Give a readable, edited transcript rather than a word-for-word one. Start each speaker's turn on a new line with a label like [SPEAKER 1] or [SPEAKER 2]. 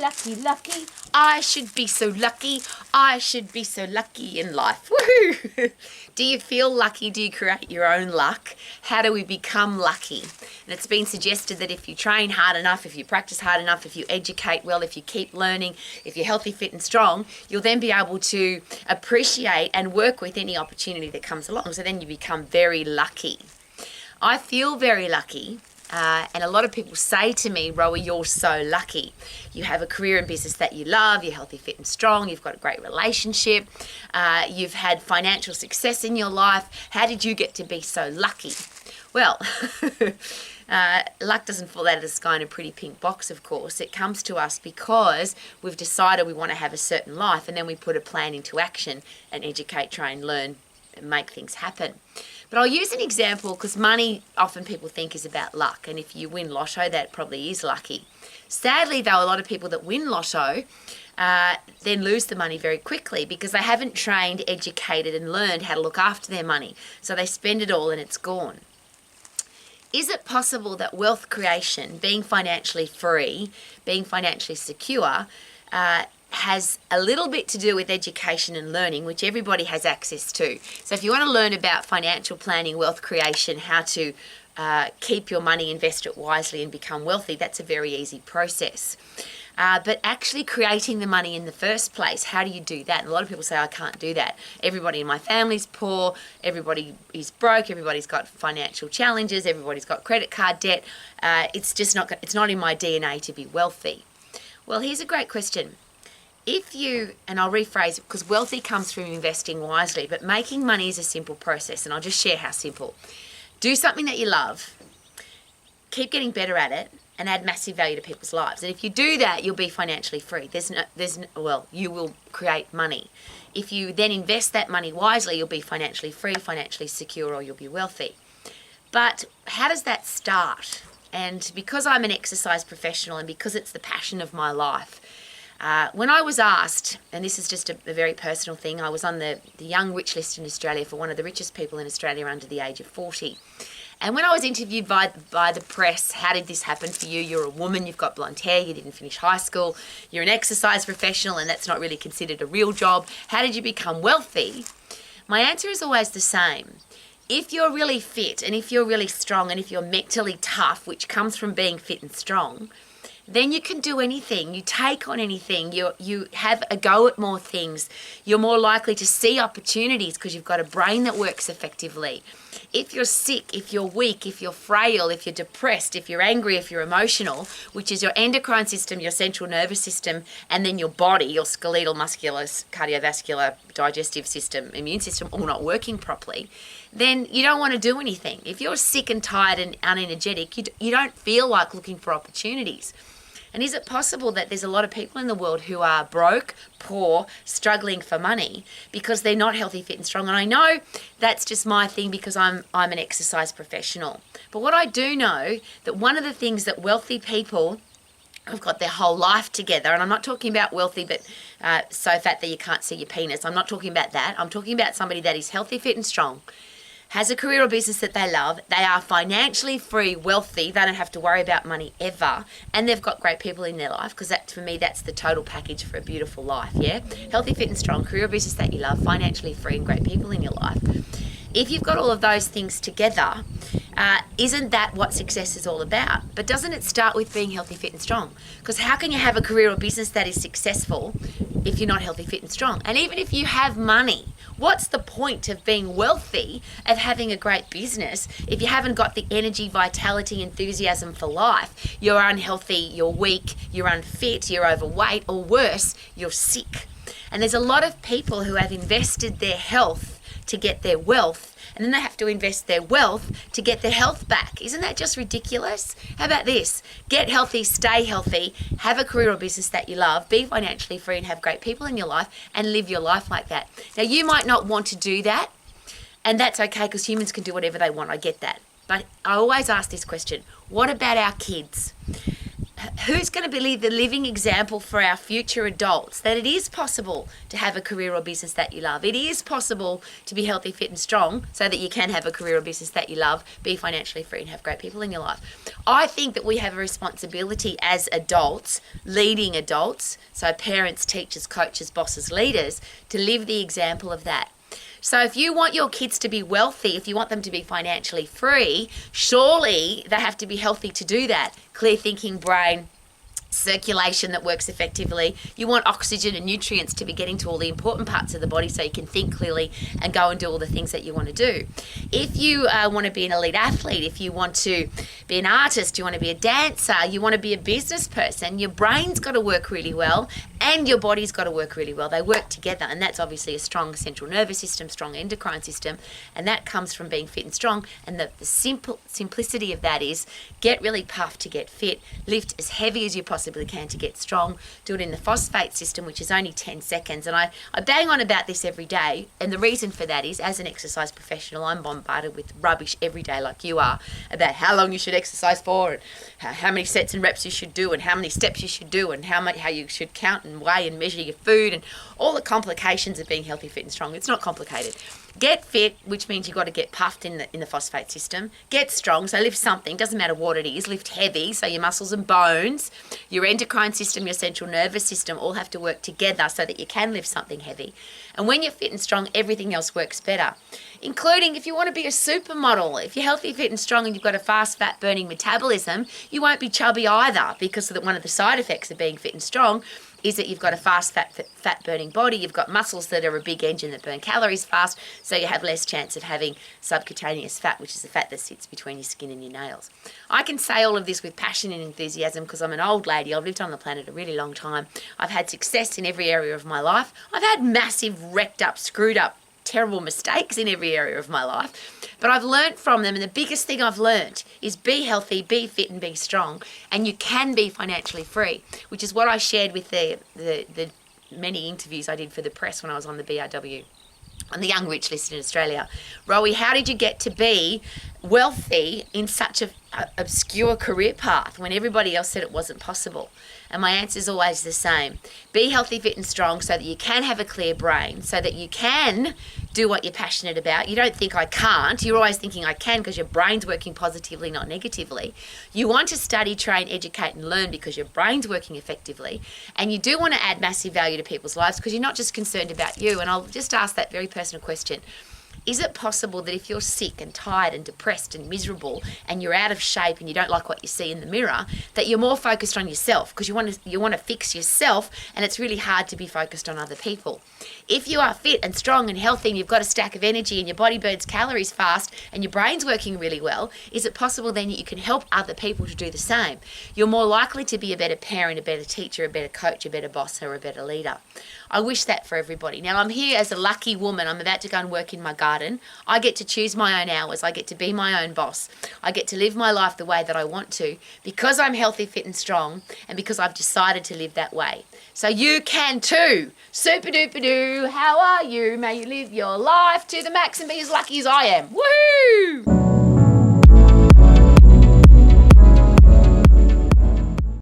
[SPEAKER 1] lucky, lucky. I should be so lucky. I should be so lucky in life. Woohoo! Do you feel lucky? Do you create your own luck? How do we become lucky? And it's been suggested that if you train hard enough, if you practice hard enough, if you educate well, if you keep learning, if you're healthy, fit and strong, you'll then be able to appreciate and work with any opportunity that comes along. So then you become very lucky. I feel very lucky. And a lot of people say to me, Rowie, you're so lucky. You have a career and business that you love, you're healthy, fit and strong, you've got a great relationship, you've had financial success in your life. How did you get to be so lucky? Well, luck doesn't fall out of the sky in a pretty pink box, of course. It comes to us because we've decided we want to have a certain life, and then we put a plan into action and educate, train, learn, and make things happen. But I'll use an example because money often people think is about luck, and if you win lotto, that probably is lucky. Sadly, though, a lot of people that win lotto then lose the money very quickly because they haven't trained, educated and learned how to look after their money. So they spend it all and it's gone. Is it possible that wealth creation, being financially free, being financially secure, has a little bit to do with education and learning, which everybody has access to? So if you want to learn about financial planning, wealth creation, how to keep your money, invest it wisely and become wealthy, that's a very easy process. But actually creating the money in the first place, how do you do that? And a lot of people say, I can't do that. Everybody in my family's poor, everybody is broke, everybody's got financial challenges, everybody's got credit card debt. It's not in my DNA to be wealthy. Well, here's a great question. If you, and I'll rephrase it because wealthy comes from investing wisely, but making money is a simple process, and I'll just share how simple. Do something that you love, keep getting better at it, and add massive value to people's lives. And if you do that, you'll be financially free. You will create money. If you then invest that money wisely, you'll be financially free, financially secure, or you'll be wealthy. But how does that start? And because I'm an exercise professional and because it's the passion of my life, when I was asked, and this is just a very personal thing, I was on the Young Rich list in Australia for one of the richest people in Australia under the age of 40. And when I was interviewed by the press, how did this happen for you? You're a woman, you've got blonde hair, you didn't finish high school, you're an exercise professional and that's not really considered a real job. How did you become wealthy? My answer is always the same. If you're really fit and if you're really strong and if you're mentally tough, which comes from being fit and strong, then you can do anything. You take on anything. You have a go at more things. You're more likely to see opportunities because you've got a brain that works effectively. If you're sick, if you're weak, if you're frail, if you're depressed, if you're angry, if you're emotional, which is your endocrine system, your central nervous system, and then your body, your skeletal, muscular, cardiovascular, digestive system, immune system, all not working properly, then you don't want to do anything. If you're sick and tired and unenergetic, you don't feel like looking for opportunities. And is it possible that there's a lot of people in the world who are broke, poor, struggling for money because they're not healthy, fit and strong? And I know that's just my thing because I'm an exercise professional. But what I do know that one of the things that wealthy people have got their whole life together, and I'm not talking about wealthy but so fat that you can't see your penis. I'm not talking about that. I'm talking about somebody that is healthy, fit and strong, has a career or business that they love, they are financially free, wealthy, they don't have to worry about money ever, and they've got great people in their life, because that, for me, that's the total package for a beautiful life, yeah? Healthy, fit and strong, career or business that you love, financially free and great people in your life. If you've got all of those things together, isn't that what success is all about? But doesn't it start with being healthy, fit and strong? Because how can you have a career or business that is successful if you're not healthy, fit and strong? And even if you have money, what's the point of being wealthy, of having a great business, if you haven't got the energy, vitality, enthusiasm for life? You're unhealthy, you're weak, you're unfit, you're overweight, or worse, you're sick. And there's a lot of people who have invested their health to get their wealth, and then they have to invest their wealth to get their health back. Isn't that just ridiculous? How about this? Get healthy, stay healthy, have a career or business that you love, be financially free and have great people in your life and live your life like that. Now, you might not want to do that, and that's okay because humans can do whatever they want. I get that. But I always ask this question, what about our kids? who's going to be the living example for our future adults that it is possible to have a career or business that you love. It is possible to be healthy, fit and strong so that you can have a career or business that you love, be financially free and have great people in your life. I think that we have a responsibility as adults, leading adults, so parents, teachers, coaches, bosses, leaders, to live the example of that. So if you want your kids to be wealthy, if you want them to be financially free, surely they have to be healthy to do that. Clear thinking brain, circulation that works effectively. You want oxygen and nutrients to be getting to all the important parts of the body so you can think clearly and go and do all the things that you want to do. If you want to be an elite athlete, if you want to be an artist, you want to be a dancer, you want to be a business person, your brain's got to work really well and your body's got to work really well. They work together, and that's obviously a strong central nervous system, strong endocrine system, and that comes from being fit and strong. And the simplicity of that is get really puffed to get fit, lift as heavy as you possibly can to get strong, do it in the phosphate system, which is only 10 seconds. And I bang on about this every day, and the reason for that is, as an exercise professional, I'm bombarded with rubbish every day like you are about how long you should exercise for, and how many sets and reps you should do, and how many steps you should do, and how you should count and weigh and measure your food, and all the complications of being healthy, fit and strong. It's not complicated. Get fit, which means you've got to get puffed in the phosphate system. Get strong, so lift something, doesn't matter what it is. Lift heavy, so your muscles and bones, your endocrine system, your central nervous system all have to work together so that you can lift something heavy. And when you're fit and strong, everything else works better, including if you want to be a supermodel. If you're healthy, fit and strong and you've got a fast fat-burning metabolism, you won't be chubby either, because one of the side effects of being fit and strong is that you've got a fast fat burning body, you've got muscles that are a big engine that burn calories fast, so you have less chance of having subcutaneous fat, which is the fat that sits between your skin and your nails. I can say all of this with passion and enthusiasm because I'm an old lady. I've lived on the planet a really long time. I've had success in every area of my life. I've had massive, wrecked up, screwed up, terrible mistakes in every area of my life, but I've learned from them, and the biggest thing I've learned is be healthy, be fit and be strong, and you can be financially free, which is what I shared with the many interviews I did for the press when I was on the BRW, on the Young Rich list in Australia. Rowie, how did you get to be wealthy in such an obscure career path when everybody else said it wasn't possible? And my answer is always the same. Be healthy, fit and strong so that you can have a clear brain, so that you can do what you're passionate about. You don't think I can't. You're always thinking I can because your brain's working positively, not negatively. You want to study, train, educate and learn because your brain's working effectively. And you do want to add massive value to people's lives because you're not just concerned about you. And I'll just ask that very personal question. Is it possible that if you're sick and tired and depressed and miserable and you're out of shape and you don't like what you see in the mirror, that you're more focused on yourself because you want to fix yourself, and it's really hard to be focused on other people? If you are fit and strong and healthy and you've got a stack of energy and your body burns calories fast and your brain's working really well, is it possible then that you can help other people to do the same? You're more likely to be a better parent, a better teacher, a better coach, a better boss or a better leader. I wish that for everybody. Now, I'm here as a lucky woman. I'm about to go and work in my garden. I get to choose my own hours. I get to be my own boss. I get to live my life the way that I want to because I'm healthy, fit and strong, and because I've decided to live that way. So you can too. Super duper doo. How are you? May you live your life to the max and be as lucky as I am. Woohoo!